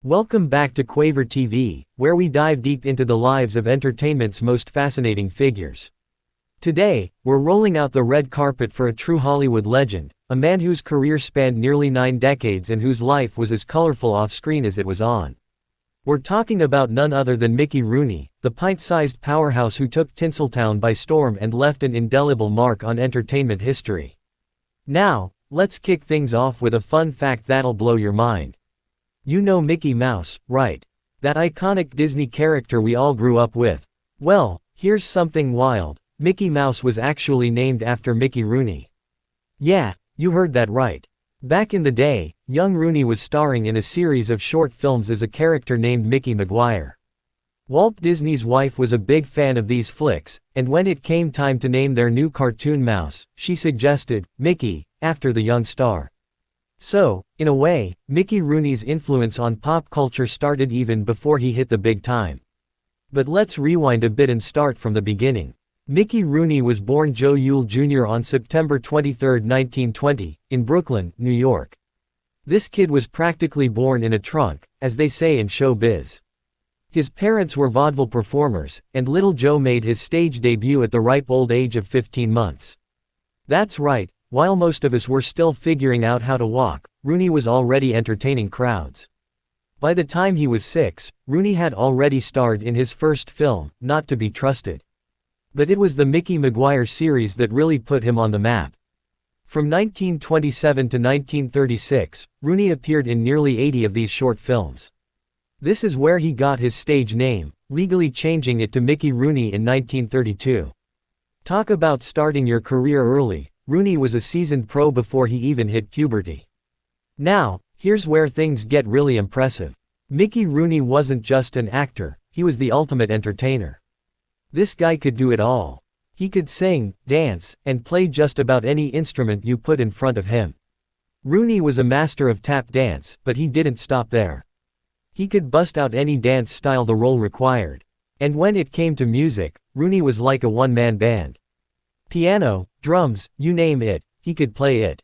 Welcome back to Quaver TV, where we dive deep into the lives of entertainment's most fascinating figures. Today, we're rolling out the red carpet for a true Hollywood legend, a man whose career spanned nearly 9 decades and whose life was as colorful off-screen as it was on. We're talking about none other than Mickey Rooney, the pint-sized powerhouse who took Tinseltown by storm and left an indelible mark on entertainment history. Now, let's kick things off with a fun fact that'll blow your mind. You know Mickey Mouse, right? That iconic Disney character we all grew up with. Well, here's something wild. Mickey Mouse was actually named after Mickey Rooney. Yeah, you heard that right. Back in the day, young Rooney was starring in a series of short films as a character named Mickey Maguire. Walt Disney's wife was a big fan of these flicks, and when it came time to name their new cartoon mouse, she suggested Mickey, after the young star. So, in a way, Mickey Rooney's influence on pop culture started even before he hit the big time. But let's rewind a bit and start from the beginning. Mickey Rooney was born Joe Yule Jr. on September 23, 1920, in Brooklyn, New York. This kid was practically born in a trunk, as they say in showbiz. His parents were vaudeville performers, and little Joe made his stage debut at the ripe old age of 15 months. That's right. While most of us were still figuring out how to walk, Rooney was already entertaining crowds. By the time he was 6, Rooney had already starred in his first film, Not to Be Trusted. But it was the Mickey Maguire series that really put him on the map. From 1927 to 1936, Rooney appeared in nearly 80 of these short films. This is where he got his stage name, legally changing it to Mickey Rooney in 1932. Talk about starting your career early. Rooney was a seasoned pro before he even hit puberty. Now, here's where things get really impressive. Mickey Rooney wasn't just an actor, he was the ultimate entertainer. This guy could do it all. He could sing, dance, and play just about any instrument you put in front of him. Rooney was a master of tap dance, but he didn't stop there. He could bust out any dance style the role required. And when it came to music, Rooney was like a one-man band. Piano, drums, you name it, he could play it.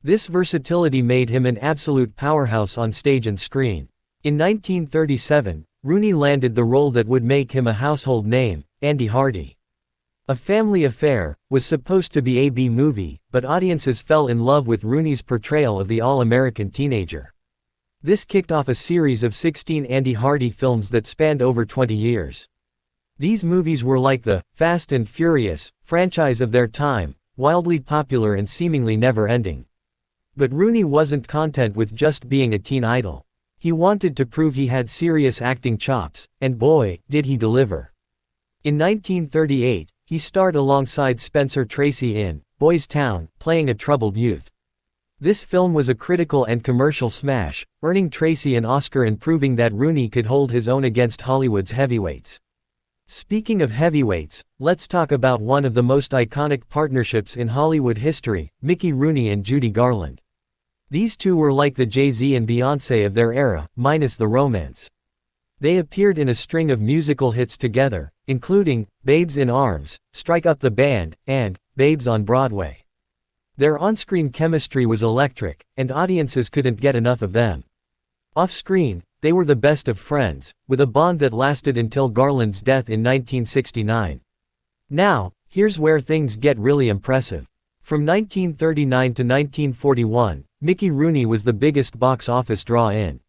This versatility made him an absolute powerhouse on stage and screen. In 1937, Rooney landed the role that would make him a household name, Andy Hardy. A Family Affair was supposed to be a B-movie, but audiences fell in love with Rooney's portrayal of the all-American teenager. This kicked off a series of 16 Andy Hardy films that spanned over 20 years. These movies were like the Fast and Furious franchise of their time, wildly popular and seemingly never-ending. But Rooney wasn't content with just being a teen idol. He wanted to prove he had serious acting chops, and boy, did he deliver. In 1938, he starred alongside Spencer Tracy in Boys Town, playing a troubled youth. This film was a critical and commercial smash, earning Tracy an Oscar and proving that Rooney could hold his own against Hollywood's heavyweights. Speaking of heavyweights, let's talk about one of the most iconic partnerships in Hollywood history, Mickey Rooney and Judy Garland. These two were like the Jay-Z and Beyoncé of their era, minus the romance. They appeared in a string of musical hits together, including Babes in Arms, Strike Up the Band, and Babes on Broadway. Their on-screen chemistry was electric, and audiences couldn't get enough of them. Off-screen, they were the best of friends, with a bond that lasted until Garland's death in 1969. Now, here's where things get really impressive. From 1939 to 1941, Mickey Rooney was the biggest box office draw in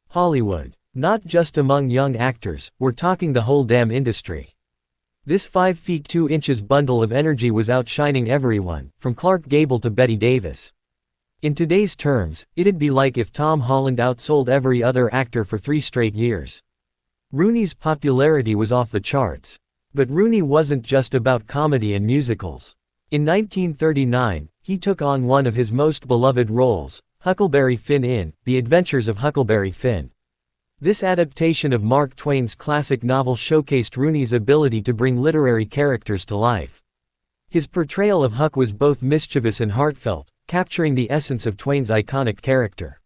Hollywood. Not just among young actors, we're talking the whole damn industry. This 5 feet 2 inches bundle of energy was outshining everyone, from Clark Gable to Bette Davis. In today's terms, it'd be like if Tom Holland outsold every other actor for 3 straight years. Rooney's popularity was off the charts. But Rooney wasn't just about comedy and musicals. In 1939, he took on one of his most beloved roles, Huckleberry Finn in The Adventures of Huckleberry Finn. This adaptation of Mark Twain's classic novel showcased Rooney's ability to bring literary characters to life. His portrayal of Huck was both mischievous and heartfelt, capturing the essence of Twain's iconic character.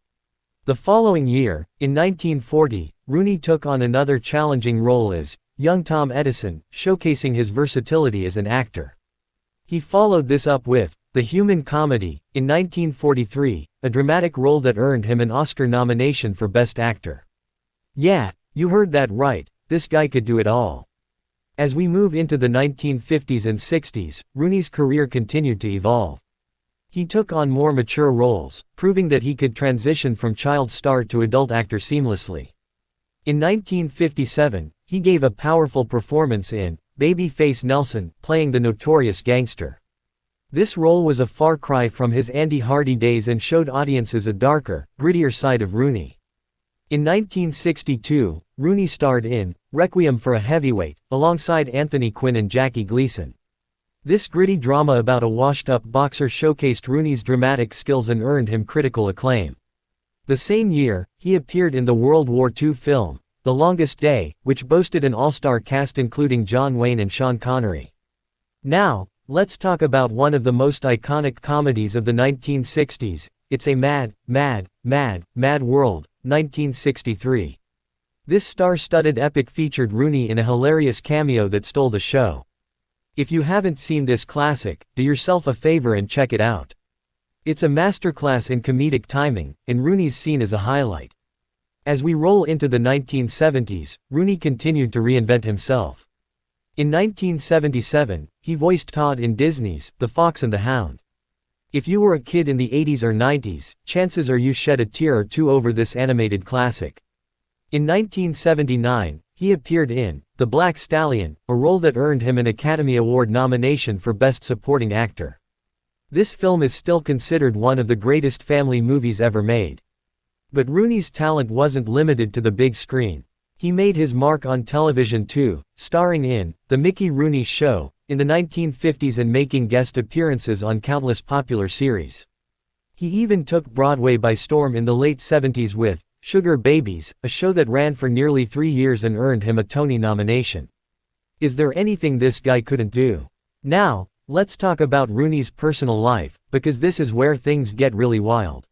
The following year, in 1940, Rooney took on another challenging role as young Tom Edison, showcasing his versatility as an actor. He followed this up with The Human Comedy, in 1943, a dramatic role that earned him an Oscar nomination for Best Actor. Yeah, you heard that right, this guy could do it all. As we move into the 1950s and 60s, Rooney's career continued to evolve. He took on more mature roles, proving that he could transition from child star to adult actor seamlessly. In 1957, he gave a powerful performance in Babyface Nelson, playing the notorious gangster. This role was a far cry from his Andy Hardy days and showed audiences a darker, grittier side of Rooney. In 1962, Rooney starred in Requiem for a Heavyweight, alongside Anthony Quinn and Jackie Gleason. This gritty drama about a washed-up boxer showcased Rooney's dramatic skills and earned him critical acclaim. The same year, he appeared in the World War II film, The Longest Day, which boasted an all-star cast including John Wayne and Sean Connery. Now, let's talk about one of the most iconic comedies of the 1960s, It's a Mad, Mad, Mad, Mad World, 1963. This star-studded epic featured Rooney in a hilarious cameo that stole the show. If you haven't seen this classic, do yourself a favor and check it out. It's a masterclass in comedic timing, and Rooney's scene is a highlight. As we roll into the 1970s, Rooney continued to reinvent himself. In 1977, he voiced Todd in Disney's The Fox and the Hound. If you were a kid in the 80s or 90s, chances are you shed a tear or two over this animated classic. In 1979, he appeared in The Black Stallion, a role that earned him an Academy Award nomination for Best Supporting Actor. This film is still considered one of the greatest family movies ever made. But Rooney's talent wasn't limited to the big screen. He made his mark on television too, starring in The Mickey Rooney Show in the 1950s and making guest appearances on countless popular series. He even took Broadway by storm in the late 70s with Sugar Babies, a show that ran for nearly 3 years and earned him a Tony nomination. Is there anything this guy couldn't do? Now, let's talk about Rooney's personal life, because this is where things get really wild.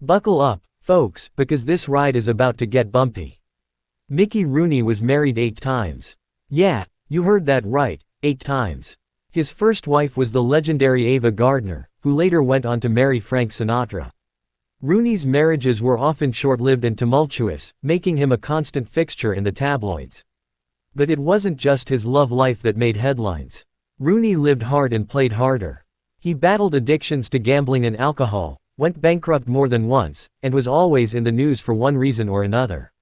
Buckle up, folks, because this ride is about to get bumpy. Mickey Rooney was married 8 times. Yeah, you heard that right, 8 times. His first wife was the legendary Ava Gardner, who later went on to marry Frank Sinatra. Rooney's marriages were often short-lived and tumultuous, making him a constant fixture in the tabloids. But it wasn't just his love life that made headlines. Rooney lived hard and played harder. He battled addictions to gambling and alcohol, went bankrupt more than once, and was always in the news for one reason or another.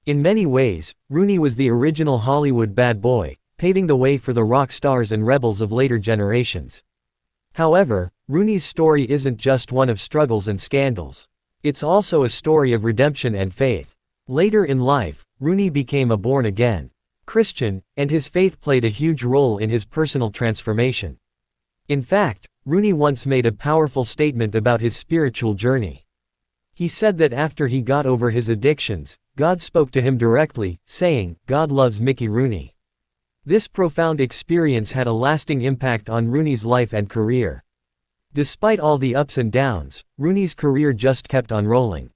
In many ways, Rooney was the original Hollywood bad boy, paving the way for the rock stars and rebels of later generations. However, Rooney's story isn't just one of struggles and scandals. It's also a story of redemption and faith. Later in life, Rooney became a born-again Christian, and his faith played a huge role in his personal transformation. In fact, Rooney once made a powerful statement about his spiritual journey. He said that after he got over his addictions, God spoke to him directly, saying, "God loves Mickey Rooney." This profound experience had a lasting impact on Rooney's life and career. Despite all the ups and downs, Rooney's career just kept on rolling.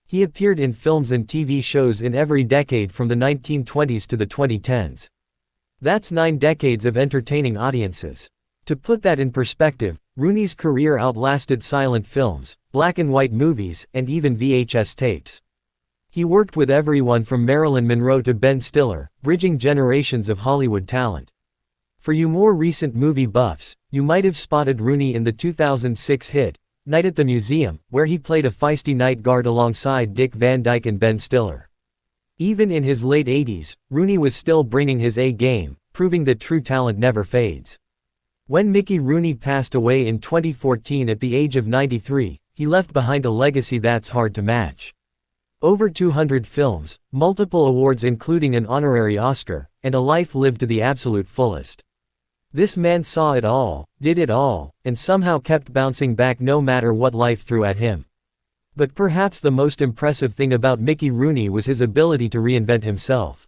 He appeared in films and TV shows in every decade from the 1920s to the 2010s. That's 9 decades of entertaining audiences. To put that in perspective, Rooney's career outlasted silent films, black and white movies, and even VHS tapes. He worked with everyone from Marilyn Monroe to Ben Stiller, bridging generations of Hollywood talent. For you more recent movie buffs, you might have spotted Rooney in the 2006 hit, Night at the Museum, where he played a feisty night guard alongside Dick Van Dyke and Ben Stiller. Even in his late 80s, Rooney was still bringing his A game, proving that true talent never fades. When Mickey Rooney passed away in 2014 at the age of 93, he left behind a legacy that's hard to match. Over 200 films, multiple awards including an honorary Oscar, and a life lived to the absolute fullest. This man saw it all, did it all, and somehow kept bouncing back no matter what life threw at him. But perhaps the most impressive thing about Mickey Rooney was his ability to reinvent himself.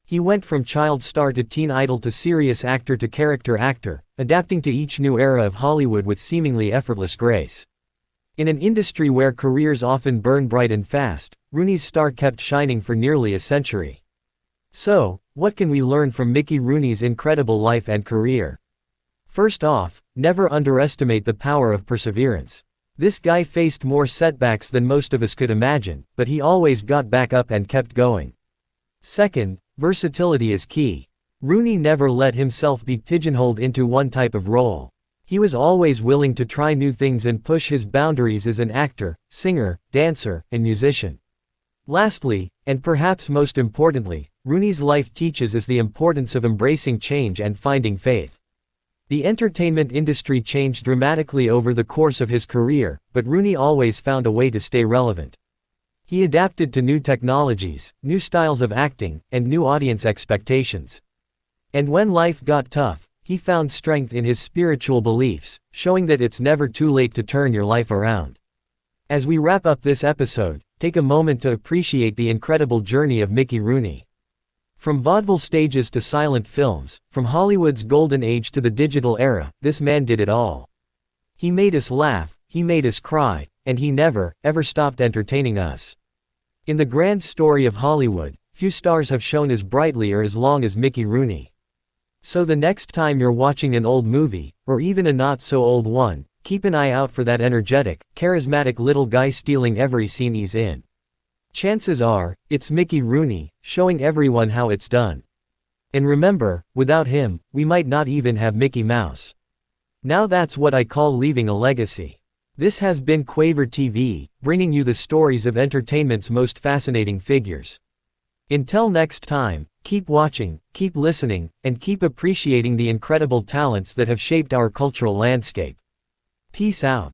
He went from child star to teen idol to serious actor to character actor, adapting to each new era of Hollywood with seemingly effortless grace. In an industry where careers often burn bright and fast, Rooney's star kept shining for nearly a century. So, what can we learn from Mickey Rooney's incredible life and career? First off, never underestimate the power of perseverance. This guy faced more setbacks than most of us could imagine, but he always got back up and kept going. Second, versatility is key. Rooney never let himself be pigeonholed into one type of role. He was always willing to try new things and push his boundaries as an actor, singer, dancer, and musician. Lastly, and perhaps most importantly, Rooney's life teaches us the importance of embracing change and finding faith. The entertainment industry changed dramatically over the course of his career, but Rooney always found a way to stay relevant. He adapted to new technologies, new styles of acting, and new audience expectations. And when life got tough, he found strength in his spiritual beliefs, showing that it's never too late to turn your life around. As we wrap up this episode, take a moment to appreciate the incredible journey of Mickey Rooney. From vaudeville stages to silent films, from Hollywood's golden age to the digital era, this man did it all. He made us laugh, he made us cry, and he never, ever stopped entertaining us. In the grand story of Hollywood, few stars have shone as brightly or as long as Mickey Rooney. So the next time you're watching an old movie, or even a not-so-old one, keep an eye out for that energetic, charismatic little guy stealing every scene he's in. Chances are, it's Mickey Rooney, showing everyone how it's done. And remember, without him, we might not even have Mickey Mouse. Now that's what I call leaving a legacy. This has been Quaver TV, bringing you the stories of entertainment's most fascinating figures. Until next time, keep watching, keep listening, and keep appreciating the incredible talents that have shaped our cultural landscape. Peace out.